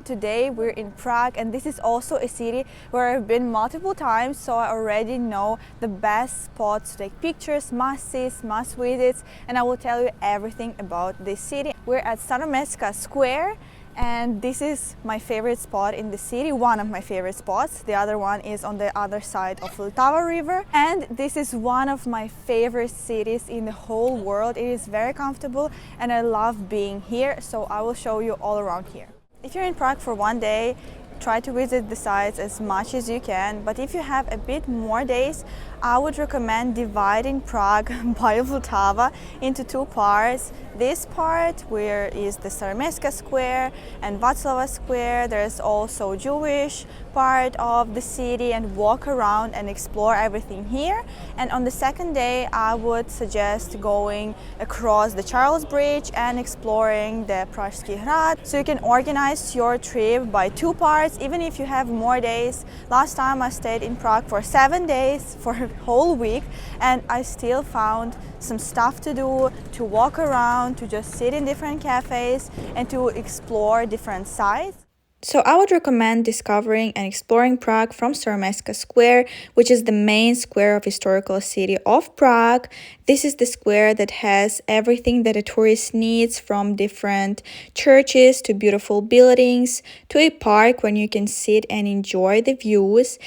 today we're in Prague, and this is also a city where I've been multiple times, so I already know the best spots to take pictures, must-sees, must-visits, and I will tell you everything about this city. We're at Staroměstská Square, and this is my favorite spot in the city, one of my favorite spots. The other one is on the other side of Vltava river, and this is one of my favorite cities in the whole world. It is very comfortable and I love being here, so I will show you all around here. If you're in Prague for one day, try to visit the sites as much as you can, but if you have a bit more days, I would recommend dividing Prague by Vltava into two parts. This part where is the Staroměstská Square and Václava Square. There's also Jewish part of the city, and walk around and explore everything here. And on the second day, I would suggest going across the Charles Bridge and exploring the Pražský hrad. So you can organize your trip by two parts, even if you have more days. Last time I stayed in Prague for 7 days, for a whole week, and I still found some stuff to do, to walk around, to just sit in different cafes and to explore different sites. So I would recommend discovering and exploring Prague from Staroměstská Square, which is the main square of historical city of Prague. This is the square that has everything that a tourist needs, from different churches to beautiful buildings to a park where you can sit and enjoy the views.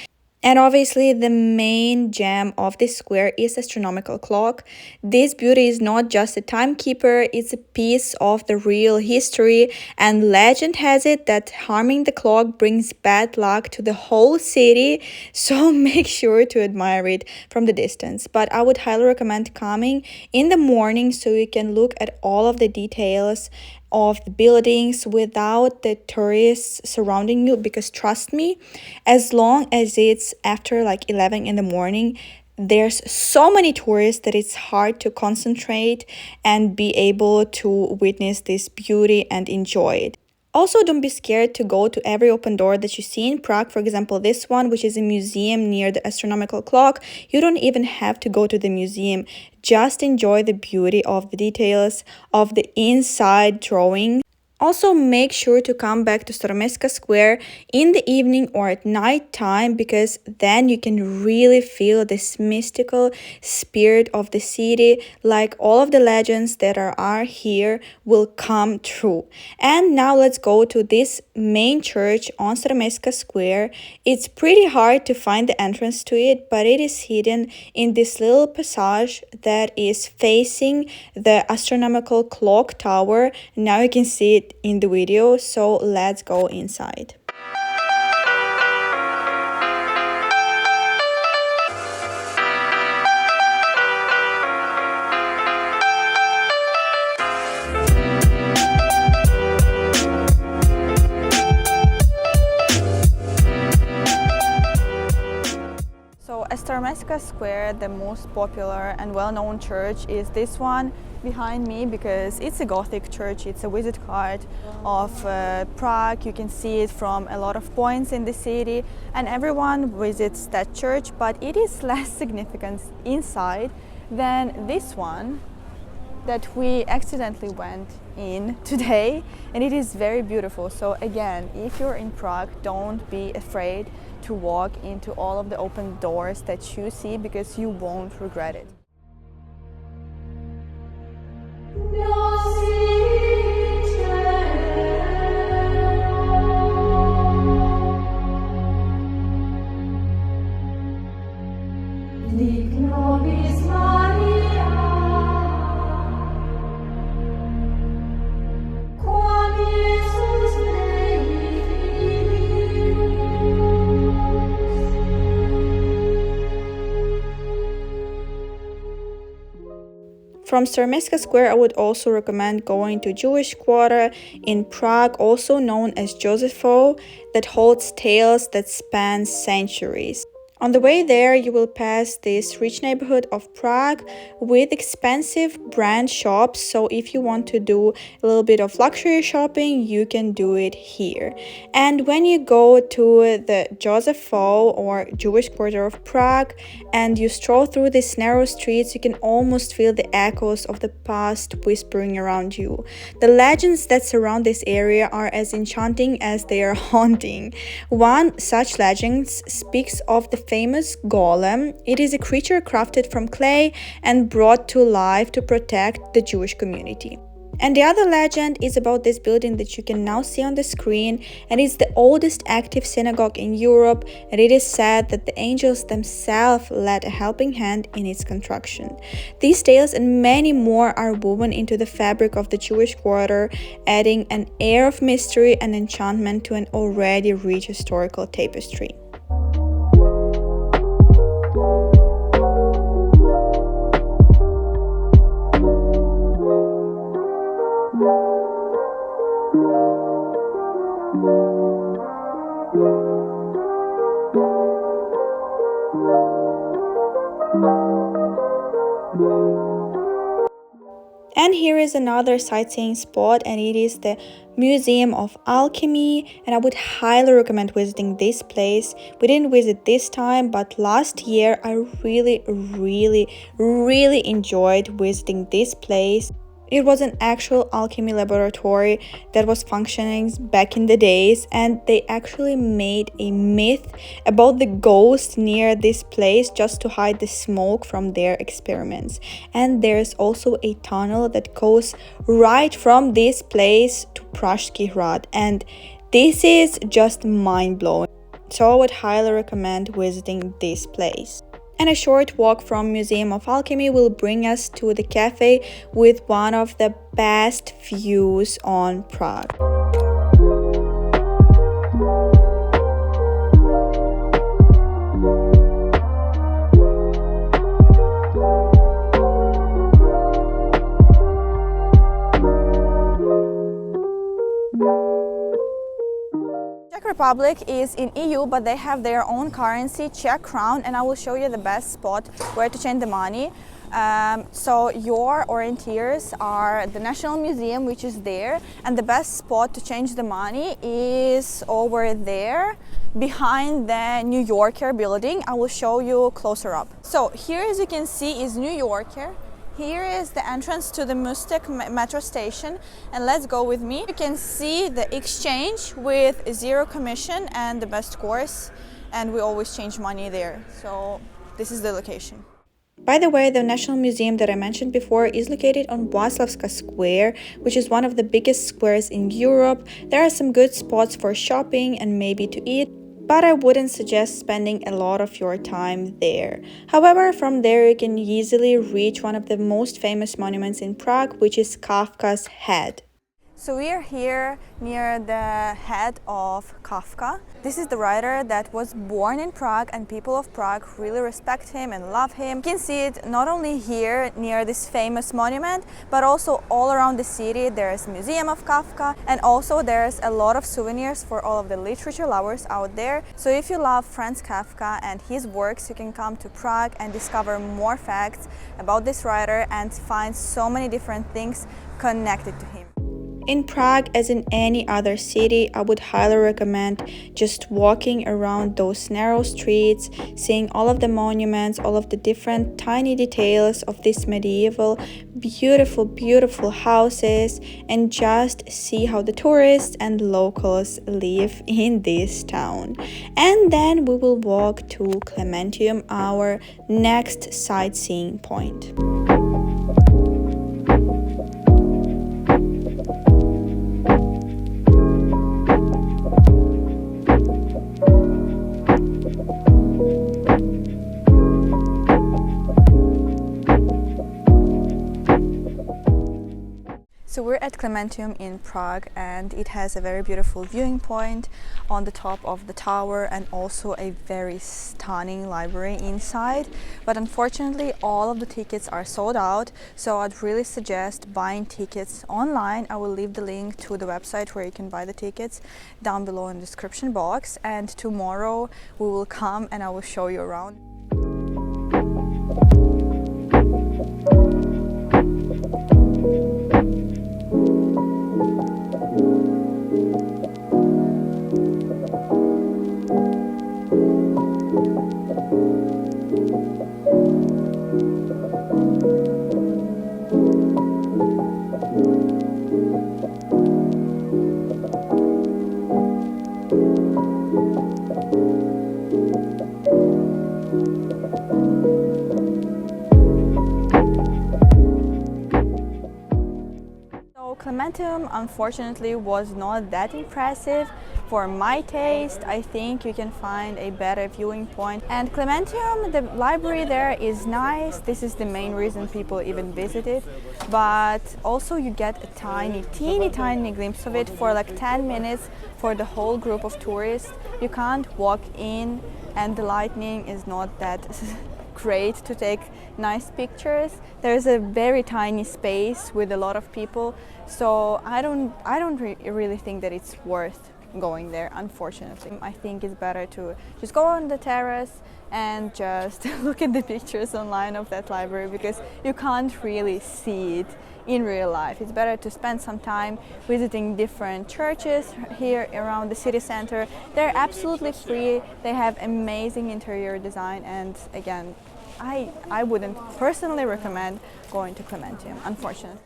And obviously the main gem of this square is the astronomical clock. This beauty is not just a timekeeper, it's a piece of the real history, and legend has it that harming the clock brings bad luck to the whole city, so make sure to admire it from the distance. But I would highly recommend coming in the morning so you can look at all of the details of the buildings without the tourists surrounding you, because trust me, as long as it's after like 11 in the morning, there's so many tourists that it's hard to concentrate and be able to witness this beauty and enjoy it. Also, don't be scared to go to every open door that you see in Prague. For example, this one, which is a museum near the astronomical clock. You don't even have to go to the museum. Just enjoy the beauty of the details of the inside drawing. Also, make sure to come back to Staroměstská Square in the evening or at night time, because then you can really feel this mystical spirit of the city, like all of the legends that are here will come true. And now let's go to this main church on Staroměstská Square. It's pretty hard to find the entrance to it, but it is hidden in this little passage that is facing the astronomical clock tower. Now you can see it in the video, so let's go inside. At Staroměstská Square, the most popular and well-known church is this one behind me, because it's a Gothic church. It's a visit card of Prague. You can see it from a lot of points in the city, and everyone visits that church, but it is less significant inside than this one that we accidentally went in today, and it is very beautiful. So again, if you're in Prague, don't be afraid to walk into all of the open doors that you see, because you won't regret it. From Staroměstská Square, I would also recommend going to Jewish Quarter in Prague, also known as Josefovo, that holds tales that span centuries. On the way there, you will pass this rich neighborhood of Prague with expensive brand shops. So if you want to do a little bit of luxury shopping, you can do it here. And when you go to the Josefov or Jewish quarter of Prague and you stroll through these narrow streets, you can almost feel the echoes of the past whispering around you. The legends that surround this area are as enchanting as they are haunting. One such legend speaks of the famous golem. It is a creature crafted from clay and brought to life to protect the Jewish community. And the other legend is about this building that you can now see on the screen, and it's the oldest active synagogue in Europe, and it is said that the angels themselves led a helping hand in its construction. These tales and many more are woven into the fabric of the Jewish quarter, adding an air of mystery and enchantment to an already rich historical tapestry. And here is another sightseeing spot, and it is the Museum of Alchemy, and I would highly recommend visiting this place. We didn't visit this time, but last year I really enjoyed visiting this place. It was an actual alchemy laboratory that was functioning back in the days, and they actually made a myth about the ghost near this place just to hide the smoke from their experiments. And there's also a tunnel that goes right from this place to Prague, and this is just mind-blowing. So I would highly recommend visiting this place. And a short walk from Museum of Alchemy will bring us to the cafe with one of the best views on Prague. Republic is in EU, but they have their own currency, Czech crown, and I will show you the best spot where to change the money. So your orienteers are the National Museum, which is there, and the best spot to change the money is over there behind the New Yorker building. I will show you closer up. So here, as you can see, is New Yorker. Here is the entrance to the Mustek metro station, and let's go with me. You can see the exchange with zero commission and the best course, and we always change money there. So this is the location. By the way, the National Museum that I mentioned before is located on Václavská Square, which is one of the biggest squares in Europe. There are some good spots for shopping and maybe to eat, but I wouldn't suggest spending a lot of your time there. However, from there you can easily reach one of the most famous monuments in Prague, which is Kafka's head. So we are here near the head of Kafka. This is the writer that was born in Prague, and people of Prague really respect him and love him. You can see it not only here near this famous monument, but also all around the city. There's Museum of Kafka, and also there's a lot of souvenirs for all of the literature lovers out there. So if you love Franz Kafka and his works, you can come to Prague and discover more facts about this writer and find so many different things connected to him. In Prague, as in any other city, I would highly recommend just walking around those narrow streets, seeing all of the monuments, all of the different tiny details of these medieval, beautiful houses, and just see how the tourists and locals live in this town. And then we will walk to Klementium, our next sightseeing point. So we're at Klementium in Prague, and it has a very beautiful viewing point on the top of the tower and also a very stunning library inside. But unfortunately all of the tickets are sold out, so I'd really suggest buying tickets online. I will leave the link to the website where you can buy the tickets down below in the description box, and tomorrow we will come and I will show you around. Klementium unfortunately was not that impressive for my taste. I think you can find a better viewing point. And Klementium, the library there is nice. This is the main reason people even visit it. But also you get a teeny tiny glimpse of it for like 10 minutes for the whole group of tourists. You can't walk in, and the lighting is not that great to take nice pictures. There's a very tiny space with a lot of people, so I don't really think that it's worth going there, unfortunately. I think it's better to just go on the terrace and just look at the pictures online of that library, because you can't really see it in real life. It's better to spend some time visiting different churches here around the city center. They're absolutely free. They have amazing interior design, and again, I wouldn't personally recommend going to Klementium, unfortunately.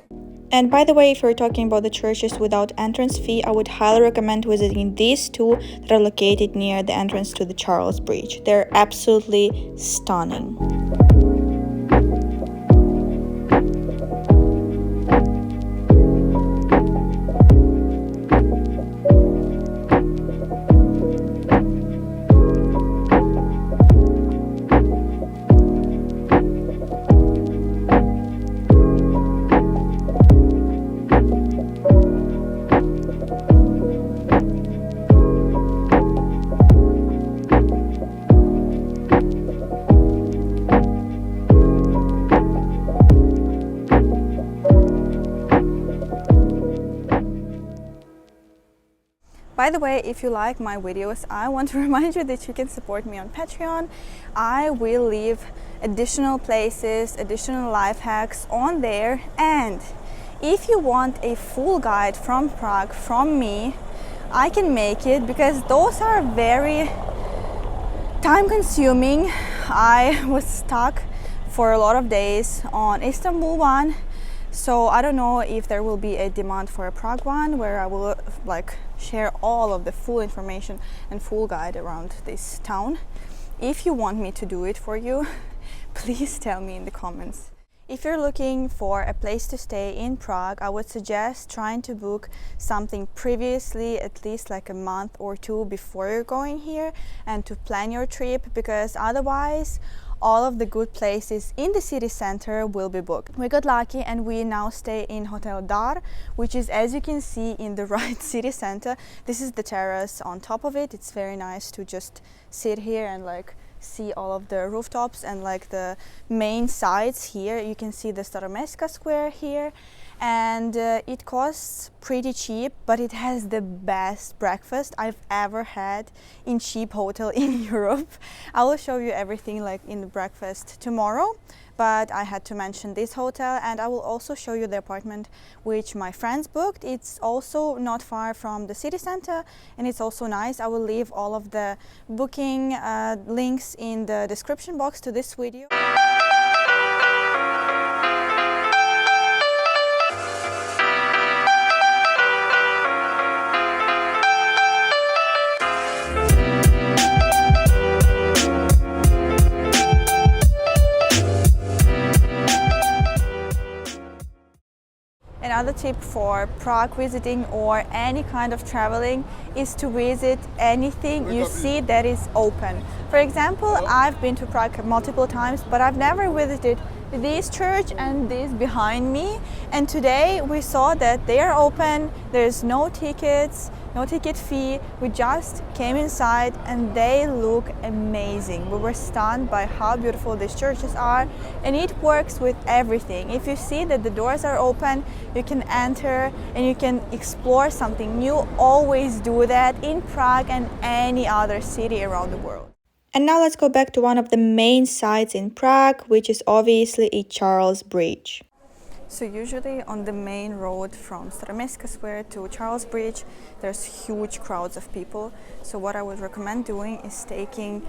And by the way, if you're talking about the churches without entrance fee, I would highly recommend visiting these two that are located near the entrance to the Charles Bridge. They're absolutely stunning. By the way, if you like my videos, I want to remind you that you can support me on Patreon. I will leave additional places, additional life hacks on there, and if you want a full guide from Prague from me, I can make it, because those are very time consuming. I was stuck for a lot of days on Istanbul one, so I don't know if there will be a demand for a Prague one where I will share all of the full information and full guide around this town. If you want me to do it for you, please tell me in the comments. If you're looking for a place to stay in Prague, I would suggest trying to book something previously, at least like a month or two before you're going here, and to plan your trip, because otherwise all of the good places in the city center will be booked. We got lucky and we now stay in Hotel Dar, which is, as you can see, in the right city center. This is the terrace on top of it. It's very nice to just sit here and see all of the rooftops and the main sides here. You can see the Staromestka square here, and it costs pretty cheap, but it has the best breakfast I've ever had in cheap hotel in Europe. I will show you everything in the breakfast tomorrow, but I had to mention this hotel, and I will also show you the apartment which my friends booked. It's also not far from the city center, and it's also nice. I will leave all of the booking links in the description box to this video. Another tip for Prague visiting or any kind of traveling is to visit anything you see that is open. For example, I've been to Prague multiple times, but I've never visited this church and this behind me, and today we saw that they are open. There's no tickets, no ticket fee. We just came inside and they look amazing. We were stunned by how beautiful these churches are, and it works with everything. If you see that the doors are open, you can enter and you can explore something new. Always do that in Prague and any other city around the world. And now let's go back to one of the main sites in Prague, which is obviously a Charles Bridge. So usually on the main road from Staroměstská Square to Charles Bridge, there's huge crowds of people. So what I would recommend doing is taking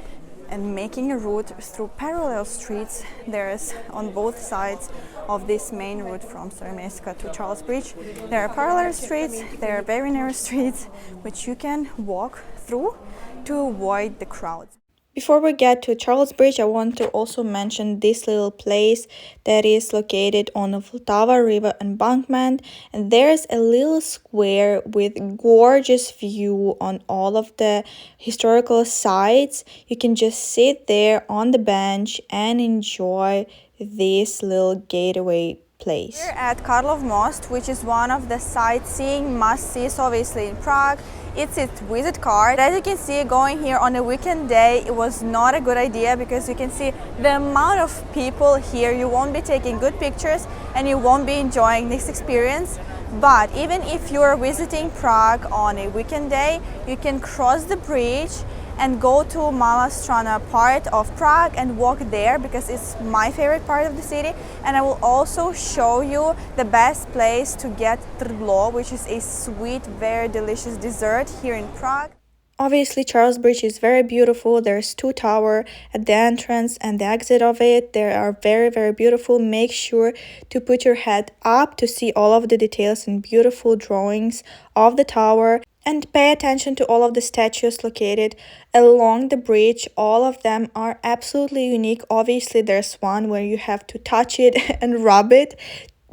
and making a route through parallel streets. There's on both sides of this main route from Staroměstská to Charles Bridge. There are parallel streets, there are very narrow streets, which you can walk through to avoid the crowds. Before we get to Charles Bridge, I want to also mention this little place that is located on the Vltava River embankment, and there's a little square with gorgeous view on all of the historical sites. You can just sit there on the bench and enjoy this little gateway place. We're at Karlov Most, which is one of the sightseeing must-sees obviously in Prague. It's its visit card. As you can see, going here on a weekend day, it was not a good idea because you can see the amount of people here. You won't be taking good pictures and you won't be enjoying this experience. But even if you're visiting Prague on a weekend day, you can cross the bridge and go to Malá Strana part of Prague and walk there because it's my favorite part of the city. And I will also show you the best place to get trdlo, which is a sweet, very delicious dessert here in Prague. Obviously, Charles Bridge is very beautiful. There's two towers at the entrance and the exit of it. They are very, very beautiful. Make sure to put your head up to see all of the details and beautiful drawings of the tower. And pay attention to all of the statues located along the bridge. All of them are absolutely unique. Obviously, there's one where you have to touch it and rub it.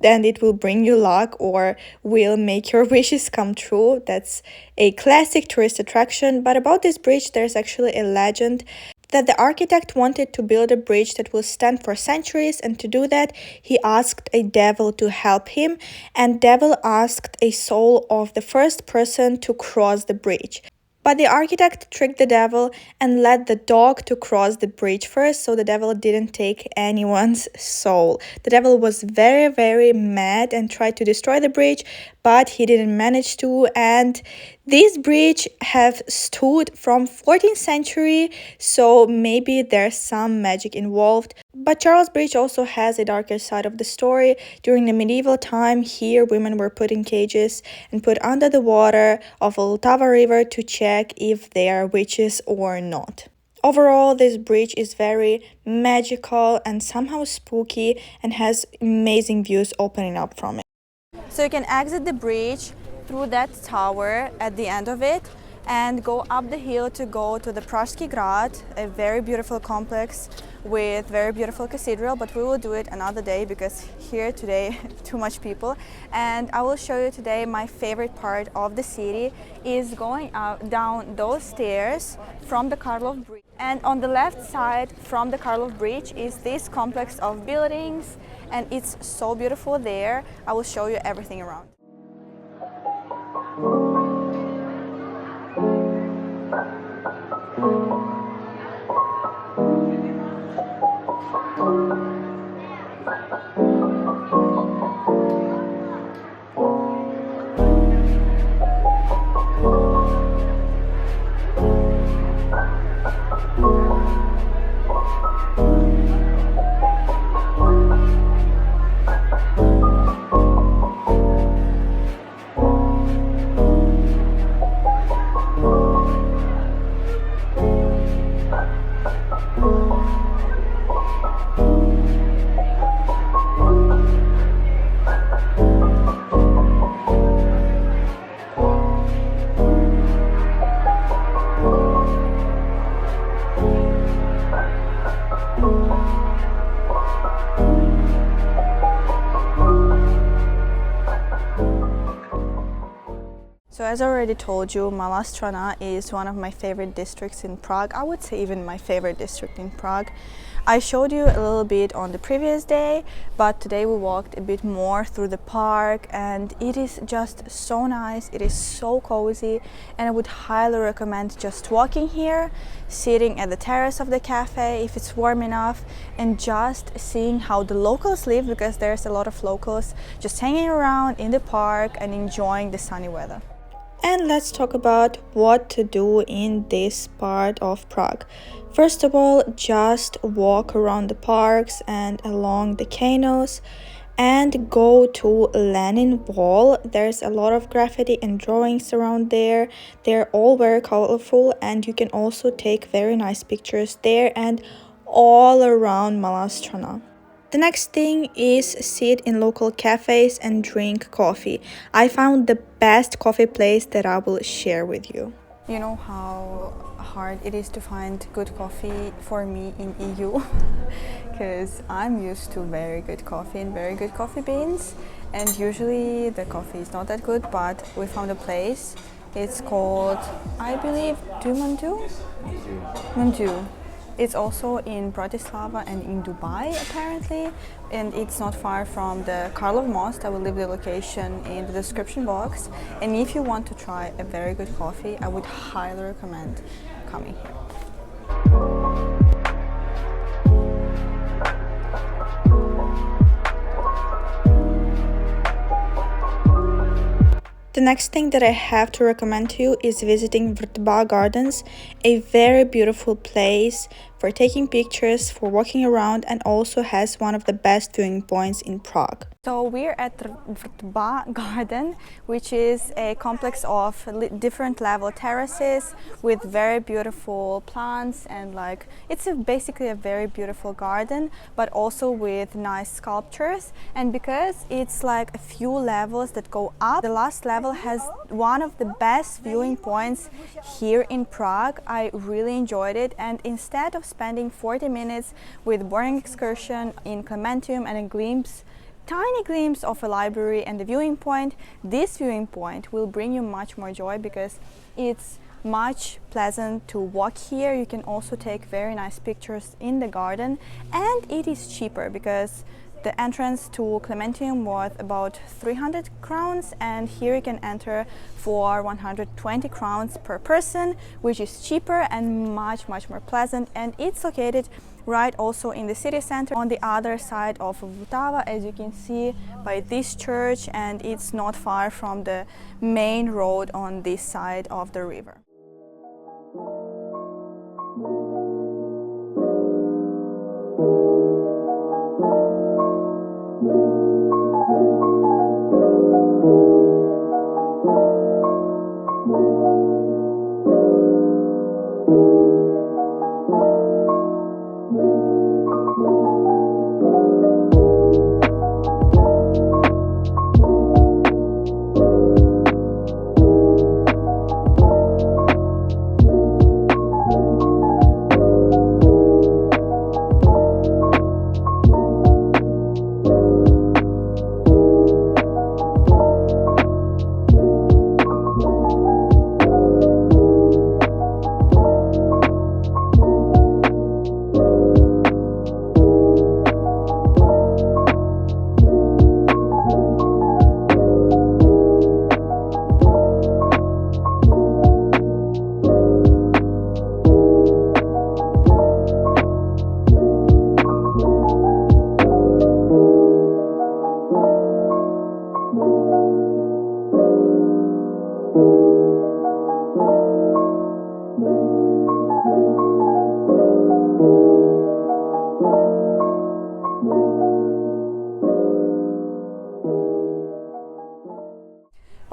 Then it will bring you luck or will make your wishes come true. That's a classic tourist attraction. But about this bridge, there's actually a legend that the architect wanted to build a bridge that will stand for centuries, and to do that he asked a devil to help him, and devil asked a soul of the first person to cross the bridge. But the architect tricked the devil and let the dog to cross the bridge first, so the devil didn't take anyone's soul. The devil was very, very mad and tried to destroy the bridge, but he didn't manage to, and this bridge have stood from 14th century, so maybe there's some magic involved. But Charles Bridge also has a darker side of the story. During the medieval time, here women were put in cages and put under the water of the Vltava River to check if they are witches or not. Overall, this bridge is very magical and somehow spooky and has amazing views opening up from it. So you can exit the bridge through that tower at the end of it and go up the hill to go to the Pražský hrad, a very beautiful complex with very beautiful cathedral, but we will do it another day because here today too much people. And I will show you today my favorite part of the city is going down those stairs from the Karlov Bridge. And on the left side from the Karlov Bridge is this complex of buildings, and it's so beautiful there. I will show you everything around. So as I already told you, Malá Strana is one of my favorite districts in Prague. I would say even my favorite district in Prague. I showed you a little bit on the previous day, but today we walked a bit more through the park, and it is just so nice. It is so cozy, and I would highly recommend just walking here, sitting at the terrace of the cafe if it's warm enough, and just seeing how the locals live, because there's a lot of locals just hanging around in the park and enjoying the sunny weather. And let's talk about what to do in this part of Prague. First of all, just walk around the parks and along the canals and go to Lennon Wall. There's a lot of graffiti and drawings around there. They're all very colorful, and you can also take very nice pictures there and all around Monastery. The next thing is sit in local cafes and drink coffee. I found the best coffee place that I will share with you. You know how hard it is to find good coffee for me in EU, because I'm used to very good coffee and very good coffee beans, and usually the coffee is not that good, but we found a place. It's called, I believe, Mundu. It's also in Bratislava and in Dubai apparently, and it's not far from the Karlov Most. I will leave the location in the description box, and if you want to try a very good coffee, I would highly recommend coming here. The next thing that I have to recommend to you is visiting Vrtba Gardens, a very beautiful place for taking pictures, for walking around, and also has one of the best viewing points in Prague. So we're at Vrtba Garden, which is a complex of different level terraces with very beautiful plants, and it's basically a very beautiful garden, but also with nice sculptures. And because it's a few levels that go up, the last level has one of the best viewing points here in Prague. I really enjoyed it, and instead of spending 40 minutes with boring excursion in Klementium and tiny glimpse of a library and the viewing point, this viewing point will bring you much more joy, because it's much pleasant to walk here. You can also take very nice pictures in the garden, and it is cheaper because the entrance to Klementium was about 300 crowns, and here you can enter for 120 crowns per person, which is cheaper and much more pleasant. And it's located right also in the city center on the other side of Vltava, as you can see by this church, and it's not far from the main road on this side of the river.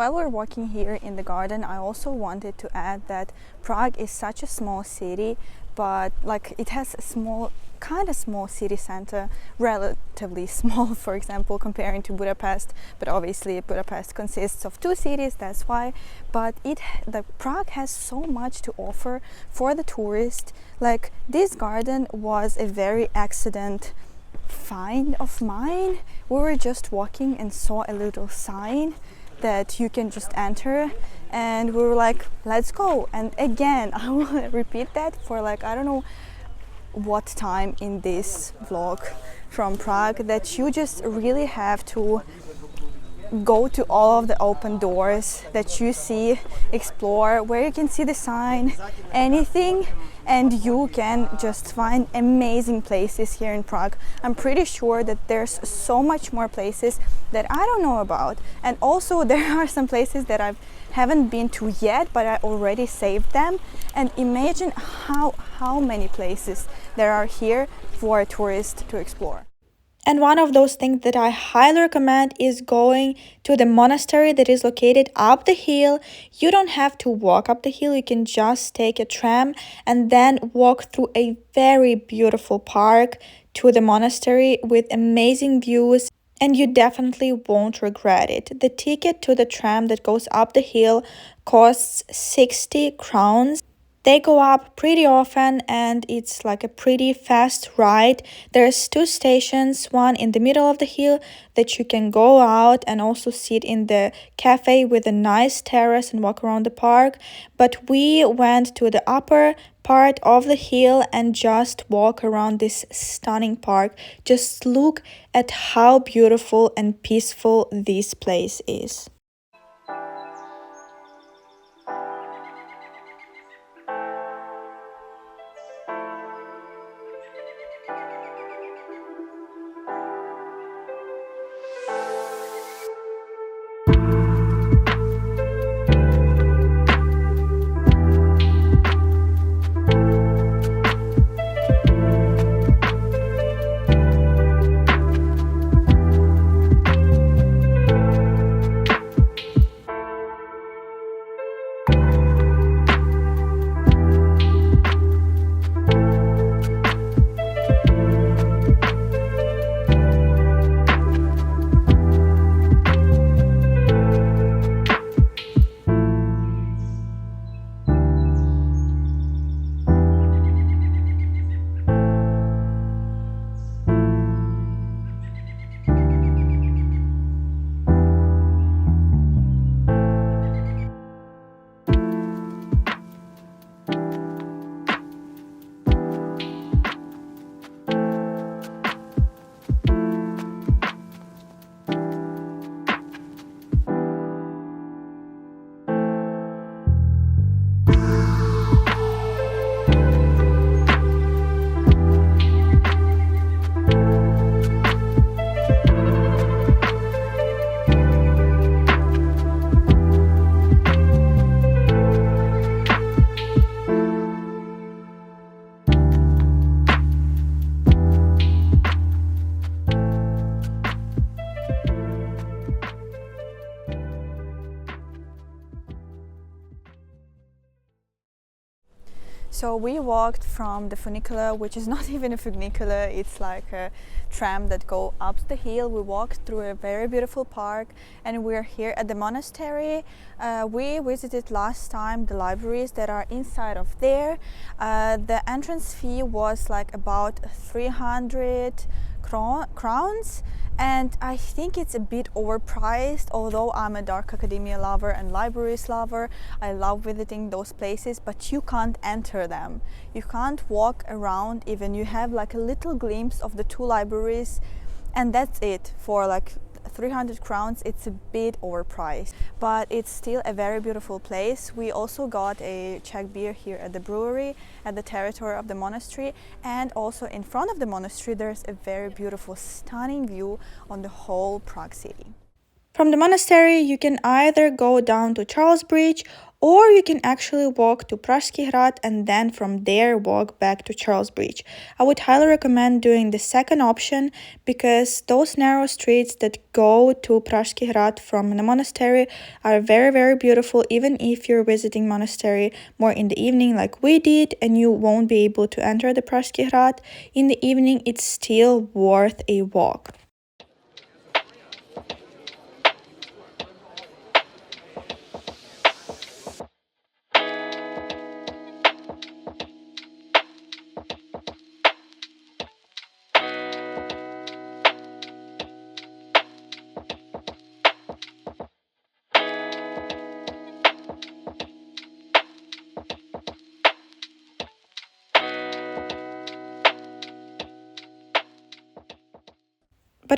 While we're walking here in the garden, I also wanted to add that Prague is such a small city, but it has a kind of small city center, relatively small, for example, comparing to Budapest, but obviously Budapest consists of two cities, that's why. But Prague has so much to offer for the tourist. This garden was a very accident find of mine. We were just walking and saw a little sign that you can just enter, and we were like, let's go. And again, I will repeat that for I don't know what time in this vlog from Prague that you just really have to go to all of the open doors that you see, explore where you can see the sign, anything, and you can just find amazing places here in Prague. I'm pretty sure that there's so much more places that I don't know about, and also there are some places that I haven't been to yet, but I already saved them. And imagine how many places there are here for a tourist to explore. And one of those things that I highly recommend is going to the monastery that is located up the hill. You don't have to walk up the hill, you can just take a tram and then walk through a very beautiful park to the monastery with amazing views, and you definitely won't regret it. The ticket to the tram that goes up the hill costs 60 crowns. They go up pretty often and it's like a pretty fast ride. There's 2 stations, one in the middle of the hill that you can go out and also sit in the cafe with a nice terrace and walk around the park. But we went to the upper part of the hill and just walk around this stunning park. Just look at how beautiful and peaceful this place is. So we walked from the funicular, which is not even a funicular, it's like a tram that go up the hill. We walked through a very beautiful park and we're here at the monastery. We visited last time the libraries that are inside of there. The entrance fee was like about 300 crowns. And I think it's a bit overpriced, although I'm a dark academia lover and libraries lover. I love visiting those places, but you can't enter them. You can't walk around even. You have like a little glimpse of the 2 libraries and that's it. For like 300 crowns, it's a bit overpriced, but it's still a very beautiful place. We also got a Czech beer here at the brewery at the territory of the monastery, and also in front of the monastery there's a very beautiful, stunning view on the whole Prague city. From the monastery you can either go down to Charles Bridge or you can actually walk to Prague Hrad and then from there walk back to Charles Bridge. I would highly recommend doing the second option because those narrow streets that go to Prague Hrad from the monastery are very beautiful, even if you're visiting monastery more in the evening like we did and you won't be able to enter the Prague Hrad. In the evening it's still worth a walk.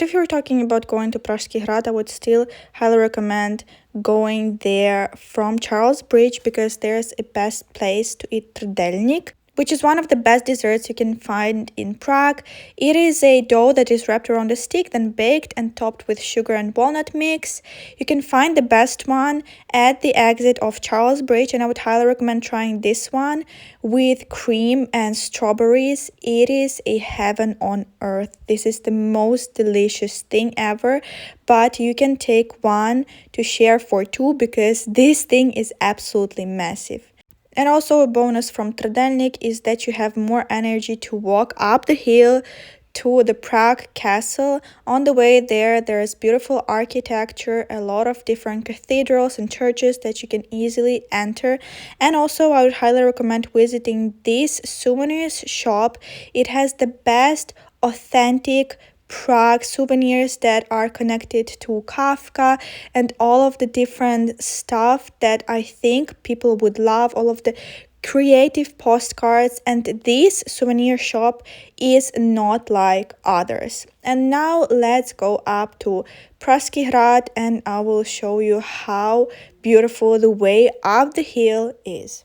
But if you're talking about going to Pražský hrad, I would still highly recommend going there from Charles Bridge, because there's a best place to eat Trdelnik, which is one of the best desserts you can find in Prague. It is a dough that is wrapped around a stick, then baked and topped with sugar and walnut mix. You can find the best one at the exit of Charles Bridge, and I would highly recommend trying this one with cream and strawberries. It is a heaven on earth. This is the most delicious thing ever, but you can take one to share for two, because this thing is absolutely massive. And also a bonus from Trdelnik is that you have more energy to walk up the hill to the Prague Castle. On the way there, there's beautiful architecture, a lot of different cathedrals and churches that you can easily enter. And also I would highly recommend visiting this souvenirs shop. It has the best authentic Prague souvenirs that are connected to Kafka and all of the different stuff that I think people would love, all of the creative postcards, and this souvenir shop is not like others. And now let's go up to Pražský hrad and I will show you how beautiful the way up the hill is.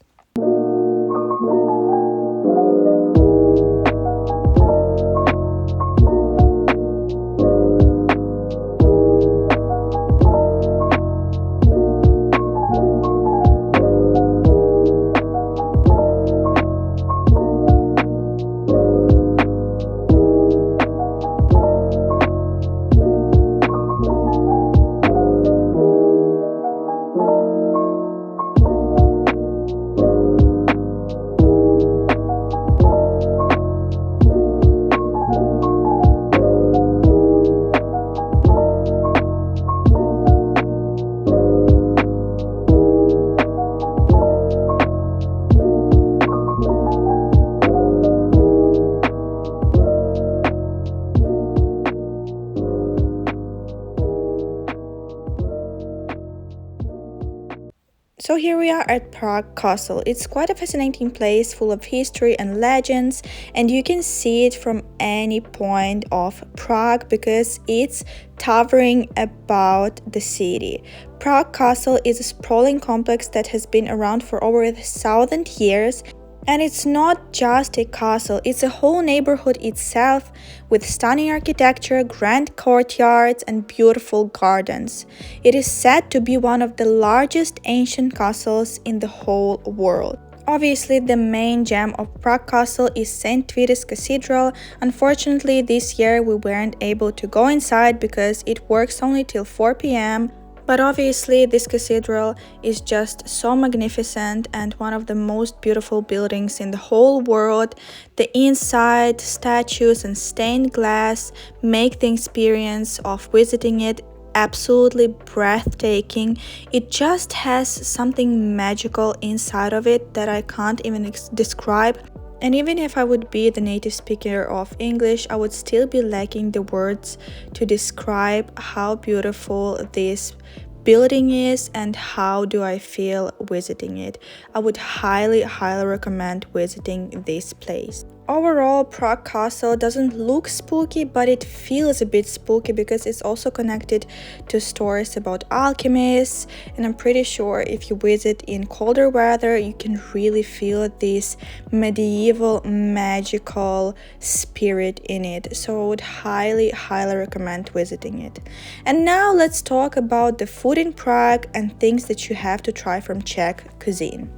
So here we are at Prague Castle. It's quite a fascinating place full of history and legends, and you can see it from any point of Prague because it's towering about the city. Prague Castle is a sprawling complex that has been around for over 1,000 years. And it's not just a castle, it's a whole neighborhood itself with stunning architecture, grand courtyards, and beautiful gardens. It is said to be one of the largest ancient castles in the whole world. Obviously, the main gem of Prague Castle is St. Vitus Cathedral. Unfortunately, this year we weren't able to go inside because it works only till 4 p.m. But obviously, this cathedral is just so magnificent and one of the most beautiful buildings in the whole world. The inside, statues and stained glass make the experience of visiting it absolutely breathtaking. It just has something magical inside of it that I can't even describe. And even if I would be the native speaker of English, I would still be lacking the words to describe how beautiful this building is and how do I feel visiting it. I would highly recommend visiting this place. Overall, Prague Castle doesn't look spooky, but it feels a bit spooky because it's also connected to stories about alchemists, and I'm pretty sure if you visit in colder weather, you can really feel this medieval magical spirit in it. So I would highly recommend visiting it. And now let's talk about the food in Prague and things that you have to try from Czech cuisine.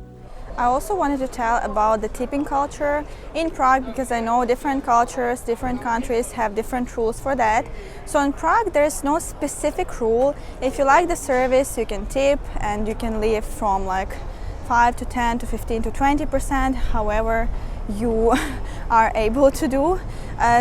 I also wanted to tell about the tipping culture in Prague because I know different cultures, different countries have different rules for that. So in Prague there's no specific rule. If you like the service, you can tip and you can leave from like 5 to 10 to 15 to 20%, however you are able to do.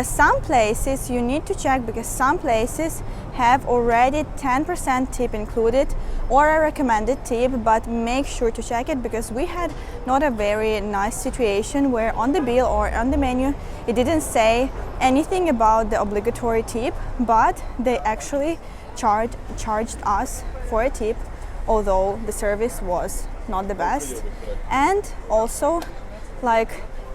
Some places you need to check because some places have already 10% tip included or a recommended tip, but make sure to check it because we had not a very nice situation where on the bill or on the menu it didn't say anything about the obligatory tip, but they actually charged us for a tip, although the service was not the best. And also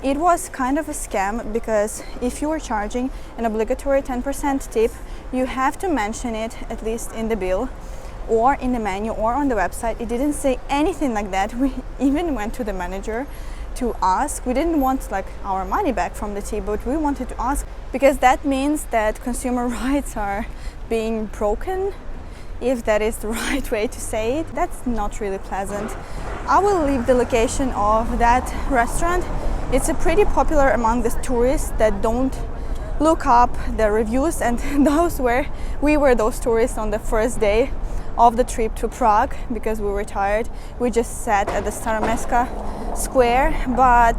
it was kind of a scam because if you were charging an obligatory 10% tip, you have to mention it at least in the bill or in the menu or on the website. It didn't say anything like that. We even went to the manager to ask. We didn't want like our money back from the tea, but we wanted to ask because that means that consumer rights are being broken, if that is the right way to say it. That's not really pleasant. I will leave the location of that restaurant. It's a pretty popular among the tourists that don't look up the reviews, and we were those tourists on the first day of the trip to Prague because we were tired. We just sat at the Staroměstská Square, but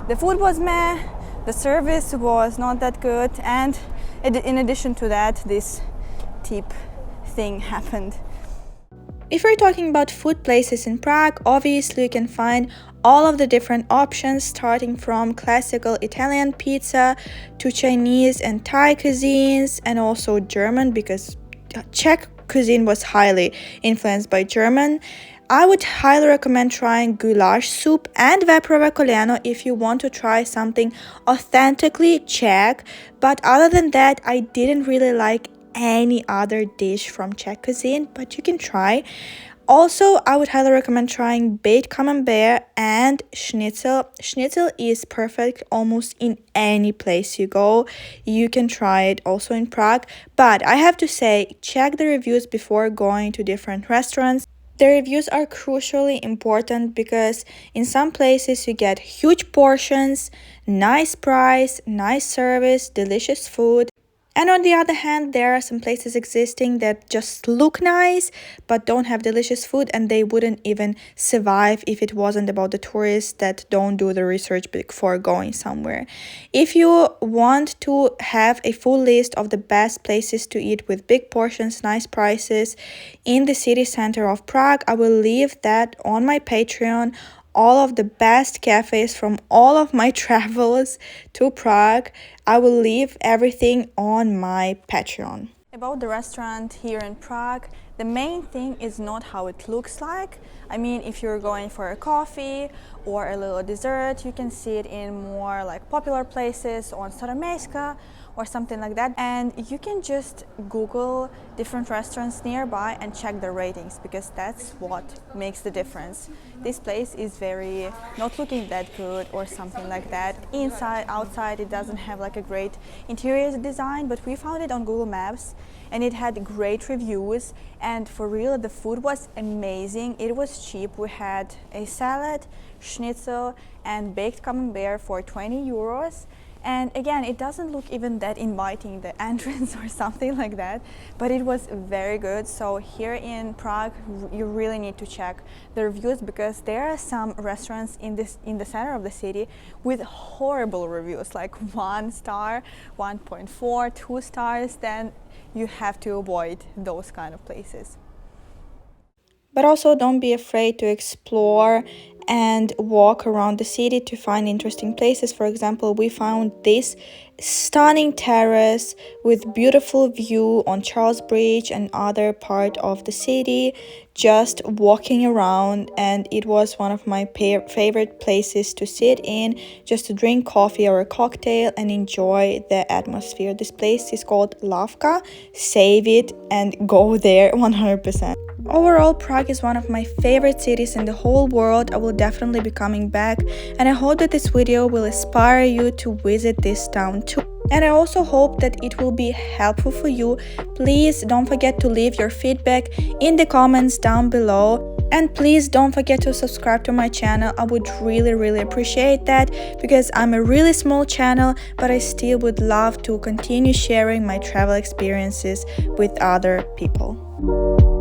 the food was meh, the service was not that good, and in addition to that, this tip thing happened. If we're talking about food places in Prague, obviously you can find all of the different options, starting from classical Italian pizza to Chinese and Thai cuisines, and also German, because Czech cuisine was highly influenced by German. I would highly recommend trying goulash soup and Vrtba Gardens if you want to try something authentically Czech, but other than that, I didn't really like any other dish from Czech cuisine, but you can try. Also, I would highly recommend trying baked camembert and schnitzel. Schnitzel is perfect almost in any place you go. You can try it also in Prague, but I have to say, check the reviews before going to different restaurants. The reviews are crucially important because in some places you get huge portions, nice price, nice service, delicious food. And on the other hand, there are some places existing that just look nice but don't have delicious food, and they wouldn't even survive if it wasn't about the tourists that don't do the research before going somewhere. If you want to have a full list of the best places to eat with big portions, nice prices in the city center of Prague, I will leave that on my Patreon. All of the best cafes from all of my travels to Prague. I will leave everything on my Patreon. About the restaurant here in Prague, the main thing is not how it looks like. I mean, if you're going for a coffee or a little dessert, you can see it in more like popular places on Staroměstská or something like that, and you can just Google different restaurants nearby and check the ratings, because that's what makes the difference. This place is very not looking that good or something like that. Inside, outside, it doesn't have like a great interior design, but we found it on Google Maps and it had great reviews, and for real the food was amazing. It was cheap. We had a salad, schnitzel and baked camembert for 20 euros. And again, it doesn't look even that inviting, the entrance or something like that, but it was very good. So here in Prague, you really need to check the reviews, because there are some restaurants in the center of the city with horrible reviews, like 1 star, 1.4, 2 stars. Then you have to avoid those kind of places. But also don't be afraid to explore and walk around the city to find interesting places. For example, we found this stunning terrace with beautiful view on Charles Bridge and other part of the city, just walking around, and it was one of my favorite places to sit in, just to drink coffee or a cocktail and enjoy the atmosphere. This place is called Kafka. Save it and go there 100%. Overall, Prague is one of my favorite cities in the whole world. I will definitely be coming back, and I hope that this video will inspire you to visit this town too. And I also hope that it will be helpful for you. Please don't forget to leave your feedback in the comments down below. And please don't forget to subscribe to my channel. I would really appreciate that, because I'm a really small channel, but I still would love to continue sharing my travel experiences with other people.